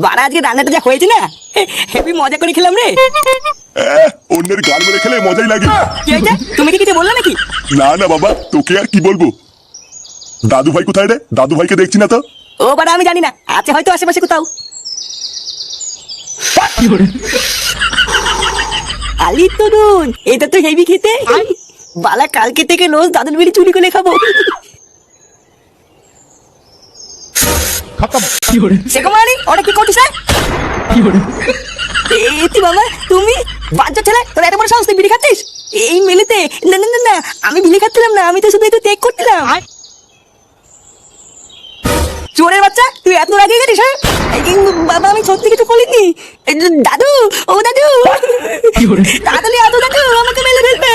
বাড়া আজকে রান্নাটা যা হয়েছে না, হেভি মজা করে খেলাম রে। অন্যের গাল মেরে খেলে মজাই লাগে। কি হয়েছে? তুমি কি কিছু বললে নাকি? না না বাবা, তোকে আর কি বলবো। দাদু ভাই কোথায় রে? দাদু ভাইকে দেখছি না তো। ও বাড়া আমি জানি না, আছে হয়তো আশেপাশে কোথাও। আলি তরুণ, এটা তো হেভি খেতে। বালা কালকে থেকে রোজ দাদুর বিড়ি চুরি করে খাবো। শেখমানি, ওটা কি করছিস? এতি বাবা, তুমি বাচ্চা ছেলে, তোর এত বড় সাহস, তুই বিড়ি খাচ্ছিস এই মেলেতে? না না না, আমি বিড়ি খাচ্ছিলাম না, আমি তো শুধু একটু টেক করছিলাম। চোরের বাচ্চা, তুই এত রাগে গেছিস? হ্যাঁ বাবা, আমি সত্যি কিছু বলিনি। দাদু, ও দাদু, তাড়াতাড়ি আদু দাদু, আমাকে মেলে ফেলবে।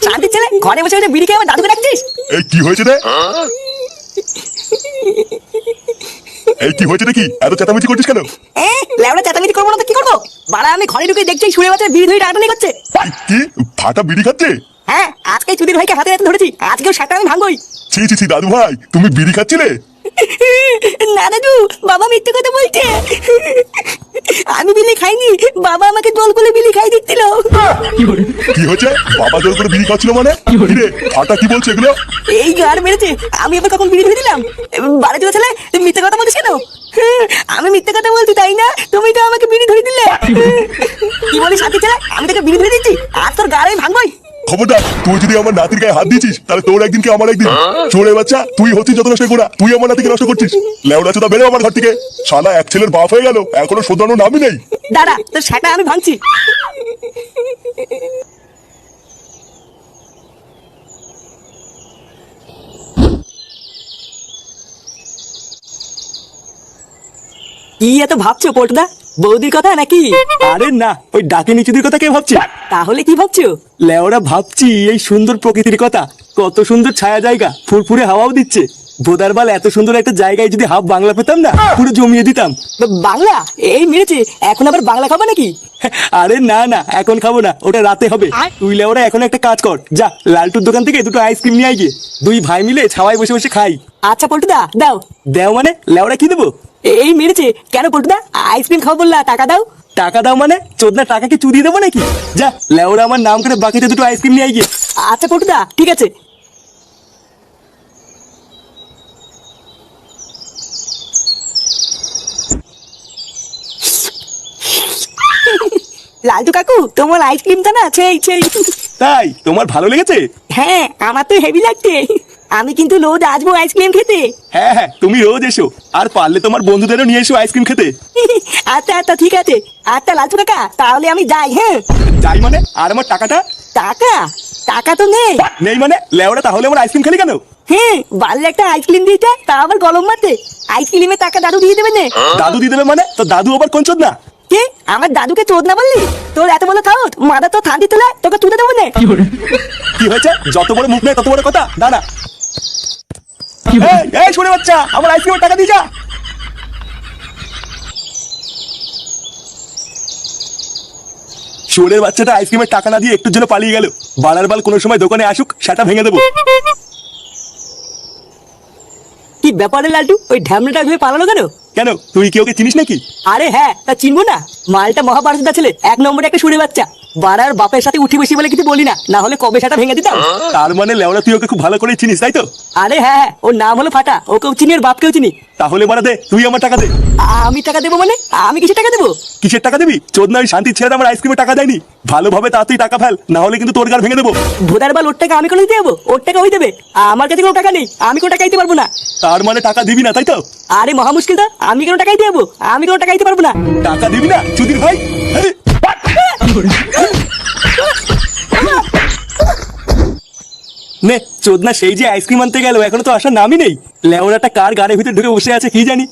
শান্তি ছেলে, ঘরে বসে বসে বিড়ি খেয়ে আমার দাদুকে ডাকছিস? এই কি হয়েছে রে? এই কি হয়েছে নাকি? এত চেঁচামেচি করছিস কেন? লেওড়া চেঁচামেচি করবো না তো কি করবো? বাড়া আমি ঘরে ঢুকে দেখছি শুয়ে বাচ্চা বিড়ি ধরে টানাটানি করছে। কি ফাটা বিড়ি খাচ্ছে? হ্যাঁ, আজকে চুদির ভাইকে হাতে হাতে ধরেছি, আজকেও সেটা আমি ভাঙবই। ছি ছি ছি, দাদু ভাই তুমি বিড়ি খাচ্ছিলে? না দাদু, বাবা মিথ্যে কথা বলছে। আমি বিলি খাইনি, বাবা আমাকে জল করে বিলি খাই দিচ্ছিল। কি হচ্ছে? বাবা জোর করে বিড়ি খাচ্ছিল মানে? রে ফাটা কি বলছে এগুলো? এই গার মেরেছে, আমি এবার কখন বিড়ি ধরে দিলাম? বাড়ি চলে ছেলে, তুমি মিথ্যে কথা বলছিস কেন? আমি মিথ্যে কথা বলছি তাই না? তুমি তো আমাকে বিড়ি ধরে দিলে। কি বলিস সাথী ছেলে, আমি তোকে বিড়ি ধরে দিচ্ছি, আর তোর গাড়ি ভাঙবই। খবরদার, তুই যদি আমার নাতির গায়ে হাত দিয়েছিস তাহলে তোর একদিন কি আমার একদিন। চোরে বাচ্চা, তুই হচ্ছিস যত নষ্ট করা, তুই আমার নাতিকে নষ্ট করছিস। লেওড়া চোদা, বেরো আমার ঘর থেকে। শালা এক ছেলের বাপ হয়ে গেল, এখনো শোধরানোর নামই নেই। দাদা, তোর সেটা আমি ভাঙছি। কি এত ভাবছো পটদা? বৌদির কথা নাকি? আরে না, ওই ডাকে নিচুদের কথা কে ভাবছে? তাহলে কি ভাবছো? লেওরা ভাবছি এই সুন্দর প্রকৃতির কথা। কত সুন্দর ছায়া জায়গা, ফুরফুরে হাওয়াও দিচ্ছে। ভোদারবাল, এত সুন্দর একটা জায়গায় যদি হাফ বাংলা পেতাম না, পুরো জমিয়ে দিতাম। বাংলা? এই মেরেছে, এখন আবার বাংলা খাবা নাকি? আরে না না, এখন খাবো না, ওটা রাতে হবে। তুই লেওরা এখন একটা কাজ কর, যা লালটুর দোকান থেকে দুটো আইসক্রিম নিয়ে আয় গিয়ে। দুই ভাই মিলে ছাওয়ায় বসে বসে খাই। আচ্ছা পটদা, দাও। দেও মানে? লেওরা কি দেবো? এই মেরেছে কেন পটদা? আইসক্রিম খাবো বললা, টাকা দাও। টাকা দাও মানে? চোদনা টাকা কি চুদিয়ে দেবো নাকি? যা লেওরা আমার নাম করে বাকিতে দুটো আইসক্রিম নিয়ে আয় গিয়ে। আচ্ছা পটদা, ঠিক আছে। লালটু কাকু, তোমার আইসক্রিমটা না সেই সেই। তাই তোমার ভালো লেগেছে? হ্যাঁ, আমার তো হেভি লাগছে। আমি কিন্তু রোজ আসবো আইসক্রিম খেতে। হ্যাঁ হ্যাঁ, তুমি রোজ এসো, আর পারলে তোমার বন্ধুদেরও নিয়ে এসো আইসক্রিম খেতে। আচ্ছা আচ্ছা, ঠিক আছে। আচ্ছা লালটু কাকা, তাহলে আমি যাই। হ্যাঁ যাই মানে? আর আমার টাকাটা? টাকা? টাকা তো নেই। নেই মানে? লেওরা তাহলে আমার আইসক্রিম খেলি কেন? হ্যাঁ, বাড়ির একটা আইসক্রিম দিতে, তা আবার গরম মারতে। আইসক্রিমের টাকা দাদু দিয়ে দেবে না। দাদু দিয়ে দেবে মানে? তো দাদু আবার কোন চোদ না? কে? আমার দাদুকে চোদ না বললি? তোর এত বড় খাওত, মাথা তো থান্তি তোলা, তোকে তুলে দেবো না। কি হয়েছে? যত বড় মুখ নেই তত বড় কথা। দাঁড়া, এই শুনে বাচ্চা, আমার আইসক্রিমের টাকা দিয়ে যা। শুয়োরের বাচ্চাটা আইসক্রিমের টাকা না দিয়ে একটুর জন্য পালিয়ে গেল। বালার বাল কোনো সময় দোকানে আসুক, সেটা ভেঙে দেবো। কি ব্যাপারে লালটু, ওই ঢ্যামনাটা ভেবে পালালো কেন? কেন, তুই কি ওকে চিনিস নাকি? আরে হ্যাঁ, তা চিনবো না? মালটা মহাভারতটা ছেলে, এক নম্বরে একটা সুরে বাচ্চা। বাড়ার বাপের সাথে উঠি বসি বলে কিছু বলি না, না হলে কবে সেটা ভেঙে দিতাম। তার মানে লেওরা তুই ওকে খুব ভালো করে চিনিস, তাই তো? আরে হ্যাঁ হ্যাঁ, ওর নাম হলো ফাটা, ওকেও চিনি, ওর বাপকেও চিনি। তাহলে মারা দে, তুই আমার টাকা দে। আমি টাকা দেবো মানে? আমি কিছু টাকা দেবো? কিসের টাকা দিবি? চোদনা, ওই শান্তির ছেলেটা আমার আইসক্রিমের টাকা দেয়নি। ভালোভাবে তাড়াতাড়ি টাকা ফেল, না হলে কিন্তু তোর গাল ভেঙে দেবো। ভোদার বাল, ওর টাকা আমি কোনো দিতে যাবো? ওর টাকা ওই দেবে, আমার কাছে কোনো টাকা নেই, আমি কোনো টাকা দিতে পারবো না। তার মানে টাকা দিবি না, তাই তো? আরে মহা মুশকিল তো, আমি কোনো টাকা দিতে যাবো? আমি কোনো টাকা দিতে পারবো না। টাকা দিবি না চুদির ভাই? নে চোদনা, সেই যে আইসক্রিম আনতে গেল, এখনো তো আসার নামই নেই। লেওরাটা কার গাড়ির ভিতরে ঢুকে বসে আছে কি জানি।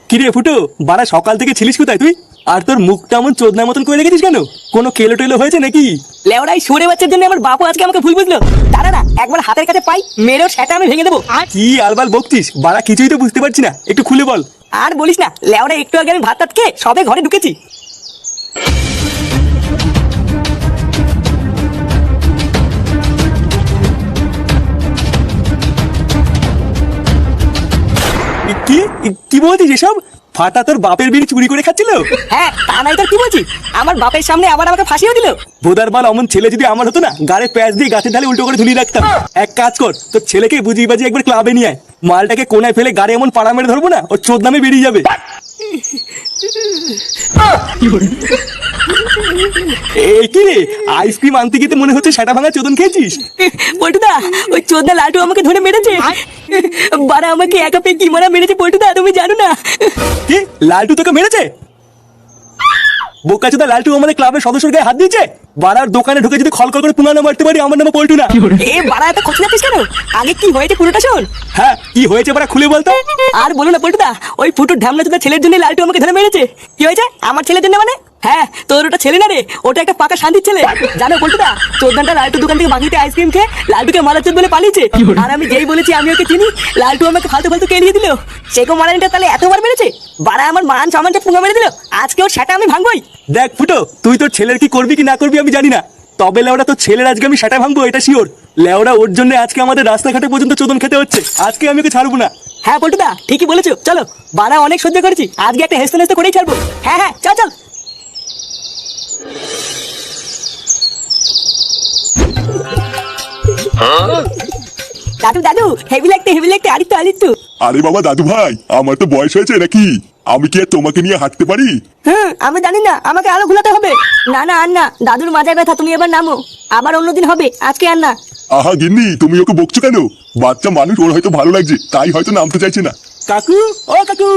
কিরে ফুটো, বাড়া সকাল থেকে ছিলিস কোথায় তুই? আর তোর মুখটা এমন চোদনার মতন করে রেখেছিস কেন? কোনো কেলো টেলো হয়েছে নাকি? লেওড়াই সুরে বাচ্চার জন্য আমার বাপু আজকে আমাকে ভুল বুঝলো। দাঁড়া না, একবার হাতের কাছে পাই, মেরেও সেটা আমি ভেঙে দেবো। কি আলবাল বকছিস বাড়া? কিছুই তো বুঝতে পারছি না, একটু খুলে বল। আর বলিস না, লেওড়া একটু আগে আমি ভাত টাত খেয়ে সবে ঘরে ঢুকেছি। বলছিস এসব? ফাটা তোর বাপের বিড়ি চুরি করে খাচ্ছিল? হ্যাঁ, তা নাই তোর কি বলছি? আমার বাপের সামনে আবার আমাকে ফাঁসিও দিল। ভোদার বাল অমন ছেলে যদি আমার হতো না, গাড়ে প্যাচ দিয়ে গাছের ঢালে উল্টো করে ঝুলিয়ে রাখতাম। এক কাজ কর, তোর ছেলেকে বুঝিয়ে বাজিয়ে একবার ক্লাবে নিয়ে আয়। মালটাকে কোনায় ফেলে গাড়ি এমন পাড়া মেরে ধরবো না, ওর চোদ নামে বেরিয়ে যাবে। এই কি রে, আইসক্রিম আনতে গিয়ে তো মনে হচ্ছে সেটা ভাঙা চোদন খেয়েছিস। পল্টুদা, ওই চোদনা লালটু আমাকে ধরে মেরেছে। বাড়া আমাকে একা পেয়ে কি মারা মেরেছে পল্টুদা, তুমি জানো না? কি, লালটু তোকে মেরেছে? বোকাচোদা লালটু আমাদের ক্লাবের সদস্যর গায়ে হাত দিয়েছে? বাড়ার দোকানে ঢুকে যদি খলখল করে পুনানো মারতে পারি, আমার নামে পল্টু না। এ বাড়া এত খোঁজ যাচ্ছিস কেন? আগে কি হয়েছে পুরোটা শোন। হ্যাঁ, কি হয়েছে বাড়া খুলে বলতো। আর বলো না পল্টুদা, ওই ফুটুর ঢামলা চোদা ছেলের জন্য লালটু আমাকে ধরে মেরেছে। কি হয়েছে আমার ছেলের জন্য মানে? হ্যাঁ, তোর ওটা ছেলে না রে, ওটা একটা পাকা শান্তির ছেলে। জানো পল্টুদা, চোদ্দানটা লালটু দোকান থেকে বাকিতে আইসক্রিম খেয়ে লালটুকে মারার চোদ বলে পালিয়েছে। আর আমি যেই বলেছি আমি ওকে চিনি, লালটু আমাকে ফালতু ফালতু কেলিয়ে দিল। সেকো মারানিটা তাহলে এতবার মেরেছে, বাড়া আমার মান সামানটা পুঙ্গা মেরে দিল। আজকে ওর সেটা আমি ভাঙবই। দেখ ফুটো, তুই তোর ছেলের কি করবি কি না করবি আমি জানি না, তবে লেওড়া তোর ছেলের আজকে আমি সেটা ভাঙবো, এটা শিওর। লেওড়া ওর জন্য আজকে আমাদের রাস্তাঘাটে পর্যন্ত চোদন খেতে হচ্ছে। আজকে আমি ওকে ছাড়বো না। হ্যাঁ পল্টুদা, ঠিকই বলেছো, চলো। বাড়া অনেক সহ্য করেছি, আজকে একটা হেসতে নেস্তে করেই ছাড়বো। হ্যাঁ হ্যাঁ, চল চল। দাদু দাদু, হেভি লাগতে আরিত্য। আরে বাবা দাদু ভাই, আমার তো বয়স হয়েছে নাকি? আমি কি আর তোমাকে নিয়ে হাঁটতে পারি? আমি জানি না, আমাকে আলো ঘুলাতে হবে। না না আর না, দাদুর মাজায় ব্যথা, তুমি এবার নামো। আবার অন্যদিন হবে, আজকে আর না। আহা গিন্নি, তুমি ওকে বকছো কেন? বাচ্চা মানুষ, ওর হয়তো ভালো লাগছে, তাই হয়তো নামতে চাইছে না। কাকু, ও কাকু।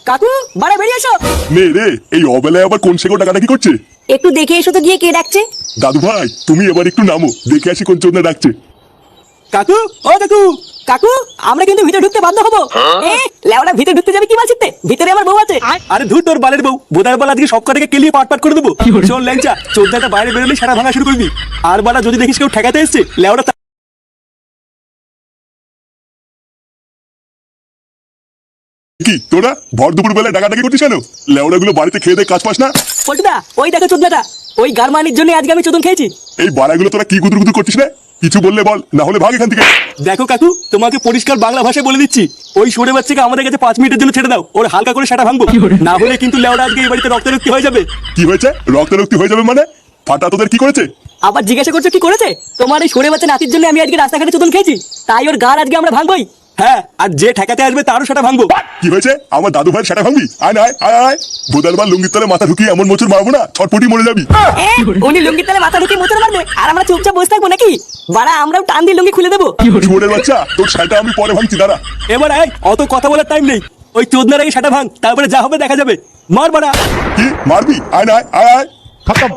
কাকু, বাড়া বেরিয়ে এসো। নে রে, এই অবেলায় আবার কোন শেখো টাকাটা কি করছে? একটু দেখে এসো তো গিয়ে কে ডাকছে। দাদু ভাই, তুমি এবার একটু নামো, দেখে আসি কোন চোদনা ডাকছে। কাকু, ও কাকু। কাকু, আমরা কিন্তু ভিতরে ঢুকতে বাধ্য হবো। লেওড়া ভিতরে ঢুকতে যাবে কি বলছিস? ভিতরে আমার বউ আছে। আরে ধুর তোর বালের বউ, বোধার বাল আজকে সব কটাকে কেলিয়ে পাট করে দেবো। চল ল্যাংচা, চোদ্দাটা বাইরে বেরোলে সারা ভাঙা শুরু করবি। আর বালা যদি দেখিস কেউ ঠেকাতে এসছে, লেওড়া কি তোরা ভর দুপুর বেলায় ডাকাডাকি করছিস কেন? লেওড়া গুলো বাড়িতে খেয়ে দেয় কাজ পাস না? পল্টুদা, ওই দেখো চোদনাটা, ওই গারমানির জন্য আজকে আমি চোদন খেয়েছি। এই বাড়াগুলো তোরা কি গুদুর গুদুর করছিস না? কিছু বললে বল, না হলে ভাগ এখান থেকে। দেখো কাকু, তোমাকে পরিষ্কার বাংলা ভাষায় বলে দিচ্ছি, ওই সরে বাচ্চাকে আমাদের কাছে 5 মিনিটের জন্য ছেড়ে দাও। ওর হালকা করে সেটা ভাঙবো, না হলে কিন্তু লেওড়া আজকে এই বাড়িতে রক্তারক্তি হয়ে যাবে। কি হয়েছে? রক্তারক্তি হয়ে যাবে মানে? ফাটা তোদের কি করেছে? আবার জিজ্ঞাসা করছো কি করেছে? তোমার এই সরে বাচ্চা নাতির জন্য আমি আজকে রাস্তাঘাটে চোদন খেয়েছি, তাই ওর গার আজকে আমরা ভাঙবই। হ্যাঁ, আর যে ঠেকাতে আসবে তারও সেটা ভাঙবো। কি হয়েছে? আমার দাদু ভাইয়ের সেটা ভাঙবি? আয় না, আয় আয়। বোদারবার লুঙ্গির তলে মাথা ঢুকিয়ে এমন মোচড় মারবো না, ছটপটি মরে যাবি। উনি লুঙ্গির তলে মাথা ঢুকিয়ে মোচড় মারবে, আর আমরা চুপচাপ বসে থাকবো নাকি? বাড়া আমরাও টান দিয়ে লুঙ্গি খুলে দেবো। চোরের বাচ্চা, তোর সেটা আমি পরে ভাঙছি, দাঁড়া। এবার আয়, অত কথা বলার টাইম নেই। ওই চোদনার আগে সেটা ভাঙ, তারপরে যা হবে দেখা যাবে। মার বাড়া। কি মারবি? আয় না, আয় আয়। खत्म